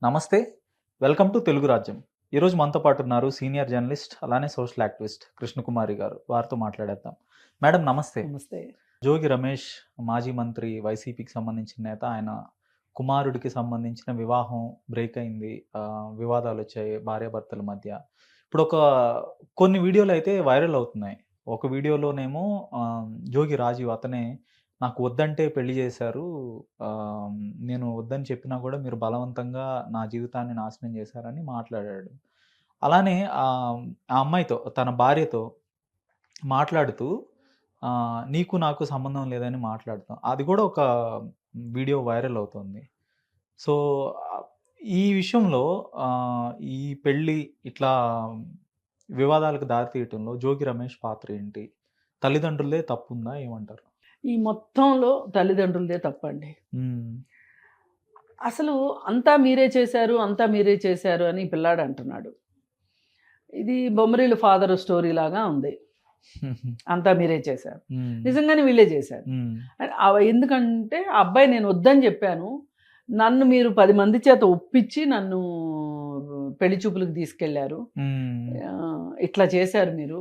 నమస్తే. Welcome to Telugu రాజ్యం. ఈరోజు మనతో పాటు ఉన్నారు సీనియర్ జర్నలిస్ట్, అలానే సోషల్ యాక్టివిస్ట్ కృష్ణకుమారి గారు. వారితో మాట్లాడేద్దాం. మేడం నమస్తే. నమస్తే. జోగి రమేష్ మాజీ మంత్రి, వైసీపీకి సంబంధించిన నేత. ఆయన కుమారుడికి సంబంధించిన వివాహం బ్రేక్ అయింది. వివాదాలొచ్చాయి భార్యాభర్తల మధ్య. ఇప్పుడు కొన్ని వీడియోలయితే వైరల్ అవుతున్నాయి. ఒక వీడియోలోనేమో జోగి రాజీవ్ అతనే నాకు వద్దంటే పెళ్లి చేశారు. నేను వద్దని చెప్పినా కూడా మీరు బలవంతంగా నా జీవితాన్ని నాశనం చేశారని మాట్లాడాడు. అలానే ఆ అమ్మాయితో, తన భార్యతో మాట్లాడుతూ నీకు నాకు సంబంధం లేదని మాట్లాడుతాం. అది కూడా ఒక వీడియో వైరల్ అవుతుంది. సో, ఆహ్, ఈ విషయంలో ఈ పెళ్లి ఇట్లా వివాదాలకు దారితీయటంలో జోగి రమేష్ పాత్ర ఏంటి? తల్లిదండ్రులదే తప్పుందా? ఏమంటారు? ఈ మొత్తంలో తల్లిదండ్రులదే తప్పండి. హ్మ్. అసలు అంతా మీరే చేశారు, అంతా మీరే చేశారు అని ఈ పిల్లాడు అంటున్నాడు. ఇది బొమ్మరిల్లు ఫాదర్ స్టోరీ లాగా ఉంది. అంతా మీరే చేశారు. హ్మ్. నిజంగానే వీళ్ళే చేశారు. హ్మ్. ఎందుకంటే ఆ అబ్బాయి నేను వద్దని చెప్పాను. నన్ను మీరు 10 మంది చేత ఒప్పించి నన్ను పెళ్లి చూపులకు తీసుకెళ్లారు. హ్మ్. ఇట్లా చేశారు మీరు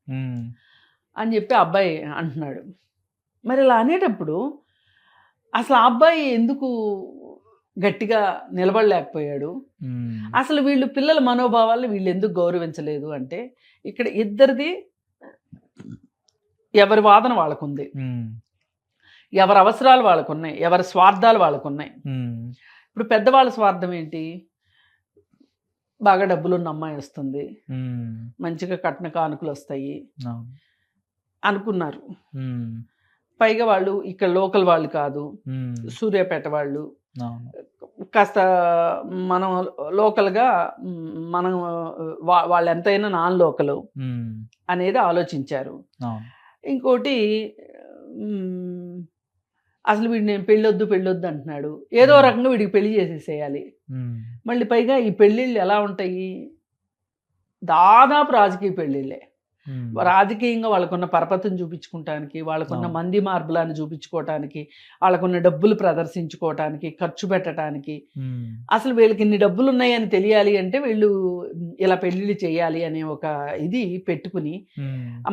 హ్మ్. అని చెప్పి ఆ అబ్బాయి అంటున్నాడు. మరి ఇలా అనేటప్పుడు అసలు ఆ అబ్బాయి ఎందుకు గట్టిగా నిలబడలేకపోయాడు? హ్మ్. అసలు వీళ్ళు పిల్లల మనోభావాలను వీళ్ళు ఎందుకు గౌరవించలేదు అంటే, ఇక్కడ ఇద్దరిది ఎవరి వాదన వాళ్ళకుంది. హ్మ్. ఎవరి అవసరాలు వాళ్ళకున్నాయి. ఎవరి స్వార్థాలు వాళ్ళకున్నాయి. హ్మ్. ఇప్పుడు పెద్దవాళ్ళ స్వార్థం ఏంటి? బాగా డబ్బులున్న అమ్మాయి వస్తుంది. హ్మ్. మంచిగా కట్న కానుకలు వస్తాయి అవును. అనుకున్నారు. హ్మ్. పైగా వాళ్ళు ఇక్కడ లోకల్ వాళ్ళు కాదు. హ్మ్. సూర్యాపేట వాళ్ళు. అవును. కాస్త మనం లోకల్‌గా మనం వాళ్ళెంతైనా నాన్ లోకలు హ్మ్. అనేది ఆలోచించారు. అవును. ఇంకోటి అసలు వీడు నేను పెళ్ళొద్దు అంటున్నాడు. ఏదో రకంగా వీడికి పెళ్లి చేసేసేయాలి. హ్మ్. మళ్ళీ పైగా ఈ పెళ్ళిళ్ళు ఎలా ఉంటాయి? దాదాపు రాజకీయ పెళ్ళిళ్ళే. హ్మ్. రాజకీయంగా వాళ్ళకున్న పరపతిని చూపించుకుంటానికి, వాళ్ళకున్న అవును. మంది మార్బలాన్ని చూపించుకోవటానికి, వాళ్ళకున్న డబ్బులు ప్రదర్శించుకోవటానికి, ఖర్చు పెట్టటానికి. హ్మ్. అసలు వీళ్ళకి ఇన్ని డబ్బులున్నాయని తెలియాలి అంటే వీళ్ళు ఇలా పెళ్ళిళ్ళు చేయాలి అనే ఒక ఇది పెట్టుకుని,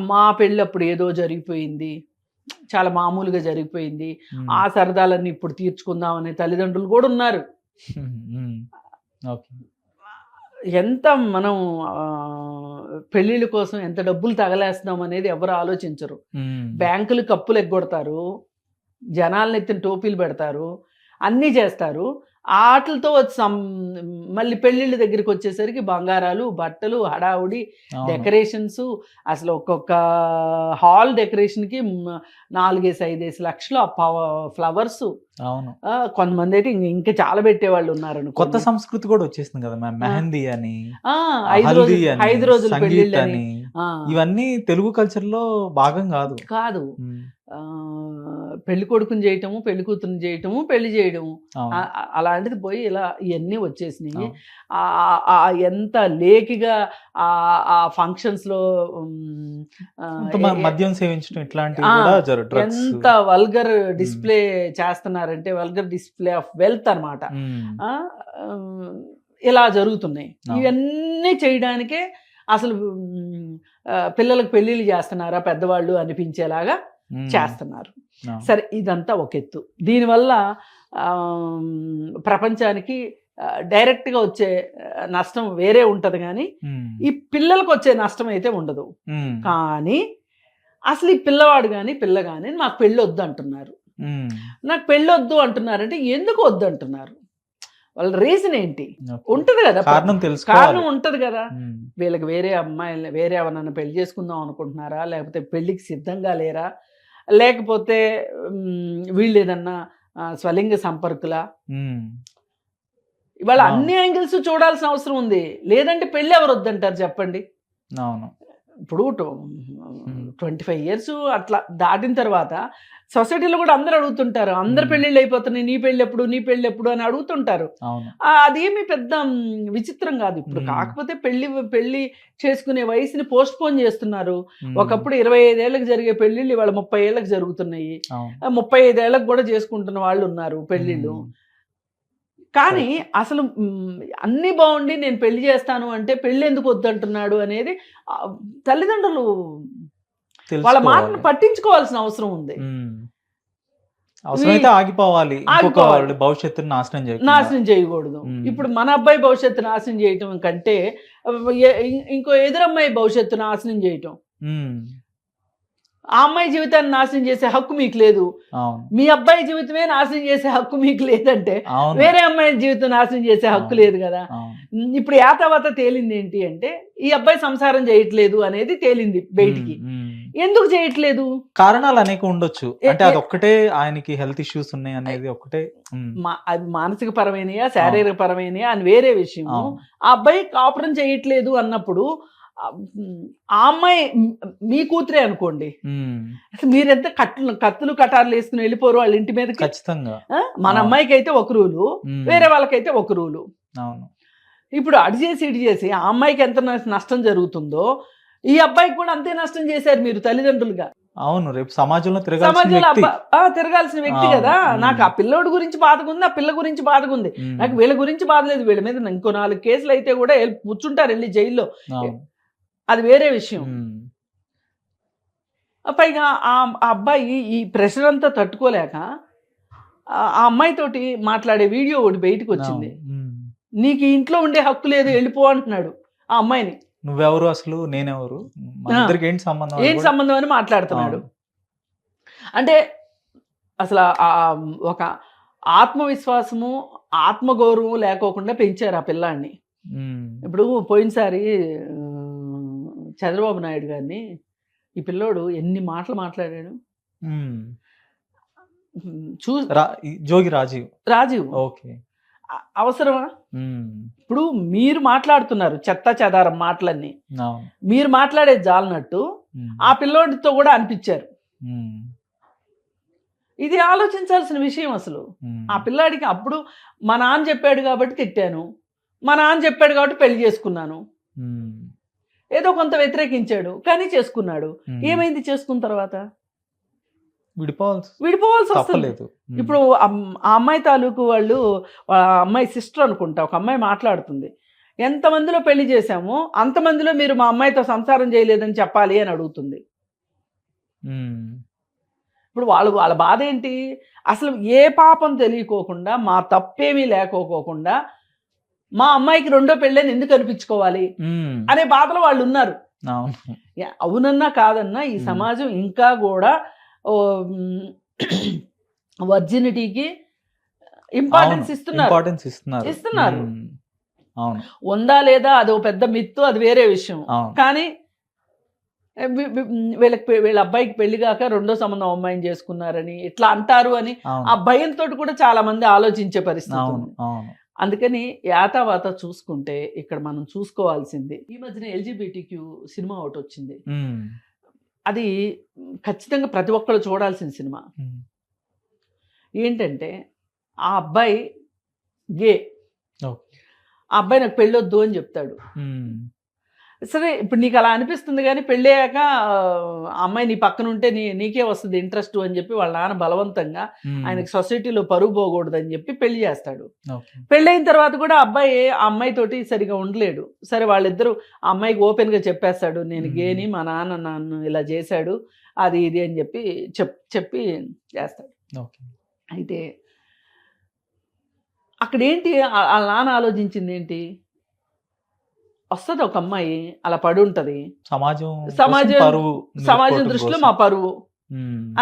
మా పెళ్ళప్పుడు ఏదో జరిగిపోయింది. చాలా మామూలుగా జరిగిపోయింది. ఆ హ్మ్. సరదాలన్నీ ఇప్పుడు తీర్చుకుందాం అనే తల్లిదండ్రులు కూడా ఉన్నారు. హ్మ్. ఓకే. ఎంత మనం పెళ్ళిళ్ళ కోసం ఎంత డబ్బులు తగలేస్తున్నాం అనేది ఎవరు ఆలోచించరు. హ్మ్. బ్యాంకులు కప్పులు ఎగ్గొడతారు. జనాలను ఎత్తిన టోపీలు పెడతారు. అన్నీ చేస్తారు. ఆటిలతో మళ్ళీ పెళ్ళిళ్ళ దగ్గరికి వచ్చేసరికి బంగారాలు, బట్టలు, హడావుడి, అవును. డెకరేషన్సు. అసలు ఒక్కొక్క హాల్ డెకరేషన్‌కి 4, 5 లక్షలు ఫ్లవర్సు. అవును. కొంతమందైతే ఇంకా చాలా పెట్టేవాళ్ళు కొత్త ఉన్నారనుకోండి. సంస్కృతి కూడా వచ్చేసింది కదా మ్యామ్. ఆ! మెహందీ అని, 5 హల్దీ రోజులు అని, 5 రోజులు సంగీత్ పెళ్ళిళ్ళని. అని, ఆ! ఇవన్నీ తెలుగు కల్చర్‌లో భాగం కాదు. కాదు. హ్మ్. పెళ్లి కొడుకుని చేయటము, పెళ్లి కూతురిని చేయటము, పెళ్లి చేయడము. అవును. అలాంటిది పోయి ఇలా ఇయన్నీ వచ్చేసినియి. అవును. ఎంత లేకిగా ఆ ఫంక్షన్స్‌లో హ్మ్. కొంత ఎ ఎ మద్యం సేవించడం ఇట్లాంటివి ఆ! కూడా డ్రగ్స్. ఎంత వల్గర్ హ్మ్. డిస్‌ప్లే చేస్తున్నారంటే వల్గర్ డిస్‌ప్లే ఆఫ్ వెల్త్ అనమాట. హ్మ్. ఆ! హ్మ్. ఇలా జరుగుతున్నాయి. అవును. ఇవన్నీ చేయడానికే అసలు పిల్లలకు పెళ్ళిళ్ళు చేస్తున్నారా పెద్దవాళ్ళు అనిపించేలాగా హ్మ్. చేస్తున్నారు. అవును. సరే ఇదంతా ఒక ఎత్తు. దీనివల్ల ప్రపంచానికి డైరెక్ట్‌గా వచ్చే నష్టం వేరే ఉంటది గానీ, హ్మ్. ఈ పిల్లలకొచ్చే నష్టం అయితే ఉండదు. హ్మ్. కానీ అసలు ఈ పిల్లవాడు గాని, పిల్ల గాని నాకు పెళ్ళొద్దు అంటున్నారు. హ్మ్. నాకు పెళ్ళొద్దు అంటున్నారంటే ఎందుకు వద్దంటున్నారు? వాళ్ళ రీజన్ ఏంటి? ఓకే. ఉంటది గదా! కారణం కారణం తెలుసుకోవాలి. ఉంటది గదా! హ్మ్. వీళ్ళకి వేరే ఎవరినైనా పెళ్లి చేసుకుందాం అనుకుంటున్నారా? లేకపోతే పెళ్ళికి సిద్ధంగా లేరా? లేకపోతే వీళ్ళేదన్నా స్వలింగ సంపర్కులా? హ్మ్. ఇవాళ అవును. అన్ని యాంగిల్స్ చూడాల్సిన అవసరం ఉంది. లేదంటే పెళ్లి ఎవరు వద్దంటారు చెప్పండి? అవును. ఇప్పుడు హ్మ్. 25 ఇయర్స్ అట్లా దాటిన తర్వాత సొసైటీలో కూడా అందరూ అడుగుతుంటారు. అందరి హ్మ్. పెళ్ళిళ్ళు అయిపోతున్నాయి. నీ పెళ్ళెప్పుడు? నీ పెళ్ళెప్పుడు? అని అడుగుతుంటారు. అవును. అదేమి పెద్ద విచిత్రం గాదు. ఇప్పుడు హ్మ్. కాకపోతే పెళ్లి చేసుకునే వయసుని పోస్ట్‌పోన్ చేస్తున్నారు. హ్మ్. ఒకప్పుడు 25 ఏళ్ళకి జరిగే పెళ్ళిళ్ళు ఇవాళ 30 ఏళ్ళకి జరుగుతున్నాయి. అవును. 35 ఏళ్ళకి గూడా చేసుకుంటున్న వాళ్ళున్నారు పెళ్ళిళ్ళు. హ్మ్. కానీ అసలు అన్నీ బాగుండి నేను పెళ్లి చేస్తాను అంటే పెళ్లి ఎందుకు వద్దంటున్నాడు అనేది తల్లిదండ్రులు వాళ్ళ మాటను పట్టించుకోవాల్సిన అవసరం ఉంది. అవసరమైతే ఆగిపోవాలి, భవిష్యత్తును నాశనం చేయకూడదు. ఇప్పుడు మన అబ్బాయి భవిష్యత్తు నాశనం చేయటం కంటే ఇంకో ఎదురమ్మాయి భవిష్యత్తు నాశనం చేయటం, ఆ అమ్మాయి జీవితాన్ని నాశనం చేసే హక్కు మీకు లేదు. మీ అబ్బాయి జీవితమే నాశనం చేసే హక్కు మీకు లేదంటే వేరే అమ్మాయి జీవితం నాశనం చేసే హక్కు లేదు కదా. ఇప్పుడు యాతావాత తేలింది ఏంటి అంటే ఈ అబ్బాయి సంసారం చేయట్లేదు అనేది తేలింది బయటికి. ఎందుకు చేయట్లేదు? కారణాలు అనేక ఉండొచ్చు. అంటే అది ఒక్కటే ఆయనకి హెల్త్ ఇష్యూస్ ఉన్నాయి అనేది ఒకటే. అది మానసిక పరమైనయా శారీరక పరమైనయా అని వేరే విషయం. ఆ అబ్బాయి కాపురం చేయట్లేదు అన్నప్పుడు ఆ అమ్మాయి మీ కూతురే అనుకోండి, అసలు మీరెంత కత్తులు కటార్లు వేసుకుని వెళ్ళిపోరు వాళ్ళ ఇంటి మీద. ఖచ్చితంగా మన అమ్మాయికి అయితే ఒక రూలు, వేరే వాళ్ళకైతే ఒక రూలు. ఇప్పుడు అడి చేసి ఇడి చేసి ఆ అమ్మాయికి ఎంత నష్టం జరుగుతుందో ఈ అబ్బాయికి కూడా అంతే నష్టం చేశారు మీరు తల్లిదండ్రులుగా. అవును, రేపు సమాజంలో తిరగాల్సిన వ్యక్తి కదా. నాకు ఆ పిల్లోడి గురించి బాధగుంది, ఆ పిల్ల గురించి బాధగుంది, నాకు వీళ్ళ గురించి బాధ లేదు. వీళ్ళ మీద ఇంకో 4 కేసులు అయితే కూడా కూర్చుంటారు వెళ్ళి జైల్లో, అది వేరే విషయం. పైగా ఆ అబ్బాయి ఈ ప్రెషర్ అంతా తట్టుకోలేక ఆ అమ్మాయితోటి మాట్లాడే వీడియో ఒకటి బయటకు వచ్చింది. నీకు ఇంట్లో ఉండే హక్కు లేదు, వెళ్ళిపో అంటున్నాడు ఆ అమ్మాయిని. నువ్వెవరు అసలు, నేనెవరు, ఏంటి సంబంధం అని మాట్లాడుతున్నాడు. అంటే అసలు ఒక ఆత్మవిశ్వాసము ఆత్మగౌరవం లేకోకుండా పెంచారు ఆ పిల్లాడిని. ఇప్పుడు పోయినసారి చంద్రబాబు నాయుడు గారిని ఈ పిల్లోడు ఎన్ని మాటలు మాట్లాడాడు. జోగి రాజీవ్ ఓకే, అవసరమా? ఇప్పుడు మీరు మాట్లాడుతున్నారు చెత్త చెదారం మాటలన్నీ, మీరు మాట్లాడేది జాలనట్టు ఆ పిల్లోడితో కూడా అనిపించారు. ఇది ఆలోచించాల్సిన విషయం. అసలు ఆ పిల్లాడికి అప్పుడు మా నాన్న చెప్పాడు కాబట్టి తిట్టాను, మా నాన్న చెప్పాడు కాబట్టి పెళ్లి చేసుకున్నాను, ఏదో కొంత వ్యతిరేకించాడు కానీ చేసుకున్నాడు. ఏమైంది చేసుకున్న తర్వాత? విడిపోవాల్సి వస్తుంది. ఇప్పుడు ఆ అమ్మాయి తాలూకు వాళ్ళు, ఆ అమ్మాయి సిస్టర్ అనుకుంటా, ఒక అమ్మాయి మాట్లాడుతుంది, ఎంతమందిలో పెళ్లి చేశామో అంతమందిలో మీరు మా అమ్మాయితో సంసారం చేయలేదని చెప్పాలి అని అడుగుతుంది. ఇప్పుడు వాళ్ళ బాధ ఏంటి? అసలు ఏ పాపం తెలియకోకుండా, మా తప్పేమీ లేకోకుండా మా అమ్మాయికి రెండో పెళ్ళని ఎందుకు అనిపించుకోవాలి అనే బాధలో వాళ్ళు ఉన్నారు. అవునన్నా కాదన్నా ఈ సమాజం ఇంకా కూడా వర్జినిటీకి ఇంపార్టెన్స్ ఇస్తున్నారు. ఉందా లేదా అదో పెద్ద మిత్తు, అది వేరే విషయం. కానీ వీళ్ళ అబ్బాయికి పెళ్లి కాక రెండో సంబంధం అమ్మాయిని చేసుకున్నారని ఇట్లా అంటారు అని ఆ భయంతో కూడా చాలా మంది ఆలోచించే పరిస్థితి. అందుకని యాతావాత చూసుకుంటే ఇక్కడ మనం చూసుకోవాల్సింది, ఈ మధ్యన LGBTQ సినిమా ఒకటి వచ్చింది. అది ఖచ్చితంగా ప్రతి ఒక్కరు చూడాల్సిన సినిమా. ఏంటంటే ఆ అబ్బాయి గే, ఆ అబ్బాయి నాకు పెళ్ళొద్దు అని చెప్తాడు. సరే, ఇప్పుడు నీకు అలా అనిపిస్తుంది కానీ పెళ్ళయ్యాక అమ్మాయి నీ పక్కన ఉంటే నీకే వస్తుంది ఇంట్రెస్ట్ అని చెప్పి వాళ్ళ నాన్న బలవంతంగా ఆయనకి సొసైటీలో పరుగు పోకూడదు అని చెప్పి పెళ్లి చేస్తాడు. పెళ్ళైన తర్వాత కూడా అబ్బాయి ఆ అమ్మాయితోటి సరిగా ఉండలేడు. సరే, వాళ్ళిద్దరూ ఆ అమ్మాయికి ఓపెన్గా చెప్పేస్తాడు, నేను గేని, మా నాన్న నన్ను ఇలా చేశాడు, అది ఇది అని చెప్పి చేస్తాడు. అయితే అక్కడ ఏంటి ఆ నాన్న ఆలోచించింది ఏంటి? వస్తుంది ఒక అమ్మాయి అలా పడి ఉంటది, సమాజం దృష్టిలో మా పరువు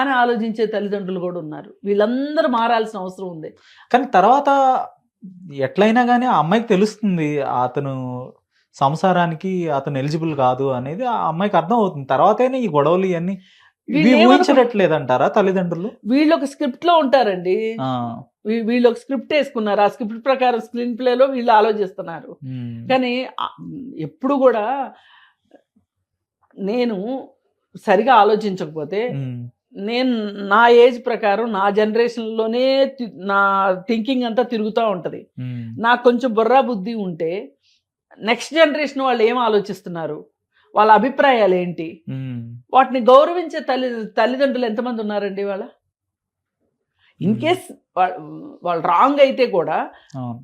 అని ఆలోచించే తల్లిదండ్రులు కూడా ఉన్నారు. వీళ్ళందరూ మారాల్సిన అవసరం ఉంది. కానీ తర్వాత ఎట్లయినా కానీ ఆ అమ్మాయికి తెలుస్తుంది అతను సంసారానికి అతను ఎలిజిబుల్ కాదు అనేది ఆ అమ్మాయికి అర్థం అవుతుంది. తర్వాతైనా ఈ గొడవలు ఇవన్నీ ఊహించట్లేదంటారా తల్లిదండ్రులు? వీళ్ళు ఒక స్క్రిప్ట్ లో ఉంటారండి, వీళ్ళు ఒక స్క్రిప్ట్ వేసుకున్నారు, ఆ స్క్రిప్ట్ ప్రకారం స్క్రీన్ ప్లేలో వీళ్ళు ఆలోచిస్తున్నారు. కానీ ఎప్పుడు కూడా నేను సరిగా ఆలోచించకపోతే, నేను నా ఏజ్ ప్రకారం నా జనరేషన్లోనే నా థింకింగ్ అంతా తిరుగుతూ ఉంటుంది. నాకు కొంచెం బుర్రా బుద్ధి ఉంటే నెక్స్ట్ జనరేషన్ వాళ్ళు ఏం ఆలోచిస్తున్నారు, వాళ్ళ అభిప్రాయాలు ఏంటి, వాటిని గౌరవించే తల్లిదండ్రులు ఎంతమంది ఉన్నారండి వాళ్ళ? ఇన్ కేస్ వాళ్ళు రాంగ్ అయితే కూడా అవును.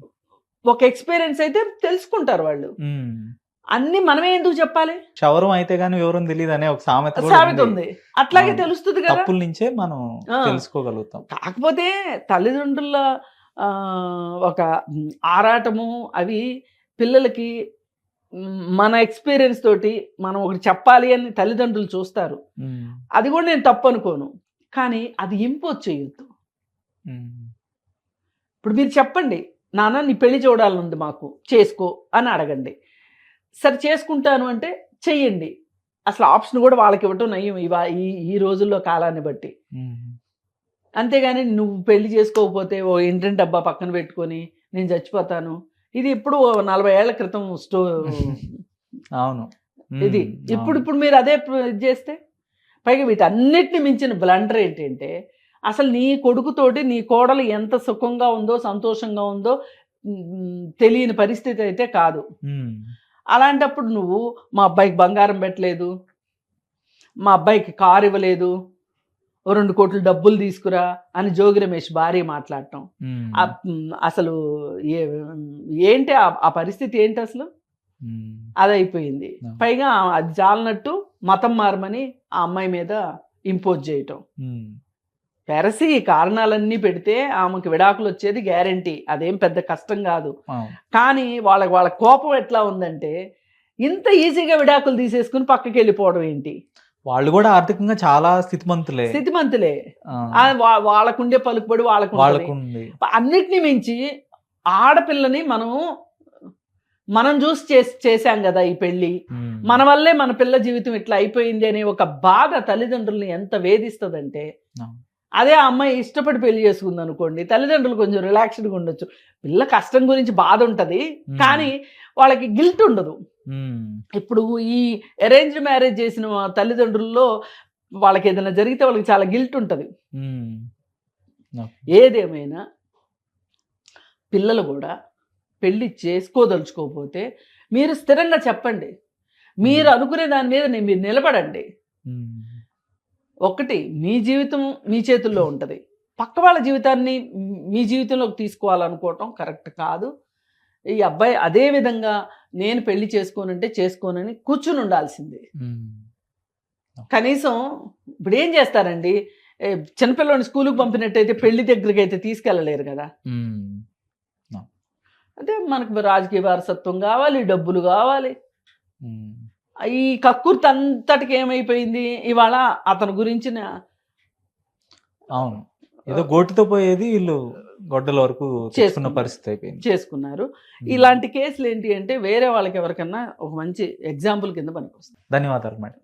ఒక ఎక్స్పీరియన్స్ అయితే తెలుసుకుంటారు వాళ్ళు. హ్మ్. అన్నీ మనమే ఎందుకు చెప్పాలి? క్షవరం అయితే గాని వివరం తెలీదనే ఒక సామెత కూడా సామెత ఉంది. ఉంది. అట్లాగే అవును. తెలుస్తది కదా! తప్పుల నుంచే మనం ఆ! తెలుసుకోగలుగుతాం. కాకపోతే తల్లిదండ్రుల ఒక ఆరాటము అవి పిల్లలకి మన ఎక్స్‌పీరియన్స్ తోటి మనం ఒకటి చెప్పాలి అని తల్లిదండ్రులు చూస్తారు. హ్మ్. అది కూడా నేను తప్పనుకోను. కానీ అది ఇంపోజ్ చేయొద్దు. హ్మ్. ఇప్పుడు మీరు చెప్పండి, నాన్న నీ పెళ్లి చూడాలనుంది మాకు, చేసుకో అని అడగండి. సరే చేసుకుంటాను అంటే చెయ్యండి. అసలు ఆప్షన్ కూడా వాళ్ళకివ్వటం నయం ఈ ఈ రోజుల్లో కాలాన్ని బట్టి. హ్మ్. అంతేగాని నువ్వు పెళ్లి చేసుకోకపోతే ఓ ఇంటింటి డబ్బా పక్కన పెట్టుకొని నేను చచ్చిపోతాను. ఇది ఎప్పుడో 40 ఏళ్ల క్రితం అవును. ఇది. హ్మ్. అవును. ఇప్పుడు మీరు అదే ఇది చేస్తే పైగా వీటన్నిటిని మించిన బ్లండర్ ఏంటంటే అసలు నీ కొడుకుతోటి నీ కోడలు ఎంత సుఖంగా ఉందో, సంతోషంగా ఉందో తెలియని పరిస్థితి అయితే కాదు. హ్మ్. అలాంటప్పుడు నువ్వు మా అబ్బాయికి బంగారం పెట్టలేదు, మా అబ్బాయికి కారు ఇవ్వలేదు, ఓ 2,00,00,000 డబ్బులు తీసుకురా అని జోగి రమేష్ భార్య మాట్లాడటం. హ్మ్. అసలు ఏ ఏంటి ఆ పరిస్థితి ఏంటసలు? హ్మ్. అదయిపోయింది. అవును. పైగా అది చాలనట్టు మతం మారమని ఆ అమ్మాయి మీద ఇంపోజ్ చేయటం. హ్మ్. పెరసి ఈ కారణాలన్నీ పెడితే ఆమెకి విడాకులొచ్చేది గ్యారంటీ. అదేం పెద్ద కష్టం గాదు. అవును. కానీ వాళ్ళ కోపం ఎట్లా ఉందంటే, ఇంత ఈజీగా విడాకులు తీసేసుకొని పక్కకెళ్ళిపోవడం ఏంటి? వాళ్ళు గూడా ఆర్థికంగా చాలా స్థితిమంతులే. స్థితిమంతులే. ఆ! వాళ్ళకుండే పలుకుబడి వాళ్ళకుంటది. వాళ్ళకుంది. అన్నిటిని మించి ఆడపిల్లని మనం చూసి చేశాం గదా! ఈ పెళ్లి. హ్మ్. మన వల్లే మన పిల్ల జీవితం ఇట్లా అయిపోయింది అనే ఒక బాధ తల్లిదండ్రుల్ని ఎంత వేధిస్తదంటే, అవును. అదే ఆ అమ్మాయి ఇష్టపడి పెళ్లి చేసుకుందనుకోండి, తల్లిదండ్రులు కొంచెం రిలాక్స్‌డ్‌గా ఉండొచ్చు. పిల్ల కష్టం గురించి బాధుంటది. హ్మ్. కానీ వాళ్ళకి గిల్ట్ ఉండదు. హ్మ్. ఇప్పుడు ఈ అరేంజ్డ్ మ్యారేజ్ చేసిన తల్లిదండ్రుల్లో వాళ్ళకేదైనా జరిగితే వాళ్ళకి చాలా గిల్ట్ ఉంటది. హ్మ్. ఓకే. ఏదేమైనా పిల్లలు గూడా పెళ్లి చేసుకోదలుచుకోకపోతే మీరు స్థిరంగా చెప్పండి. మీరు హ్మ్. అనుకునే దాని మీద మీరు నిలబడండి. హ్మ్. ఒకటి మీ జీవితం మీ చేతుల్లో ఉంటది. పక్క వాళ్ళ జీవితాన్ని మీ జీవితంలోకి తీసుకోవాలనుకోవటం కరెక్ట్ కాదు. ఈ అబ్బాయి అదే విధంగా నేను పెళ్లి చేసుకోనంటే చేసుకోనని కూర్చొని ఉండాల్సిందే. హ్మ్. కనీసం ఇప్పుడేం చేస్తారండి? చిన్నపిల్లోడిని స్కూలుకి పంపినట్టయితే పెళ్లి దగ్గరికైతే తీసుకెళ్ళలేరు గదా! హ్మ్. అంటే మనకు రాజకీయ వారసత్వం గావాలి, డబ్బులు గావాలి. హ్మ్. ఈ కక్కుర్తంతటికి ఏమైపోయింది? ఇవాళ అతని గురించిన అవును. ఏదో గోటితో పోయేది వీళ్ళు గొడ్డల వరకు తెచ్చుకున్న చేసుకున్నారు. పరిస్థితి అయిపోయింది. చేసుకున్నారు. హ్మ్. ఇలాంటి కేసులేంటి అంటే వేరే వాళ్ళకి ఎవరికన్నా ఒక మంచి ఎగ్జాంపుల్ కింద పనికొస్తాయి. ధన్యవాదాలు మేడం.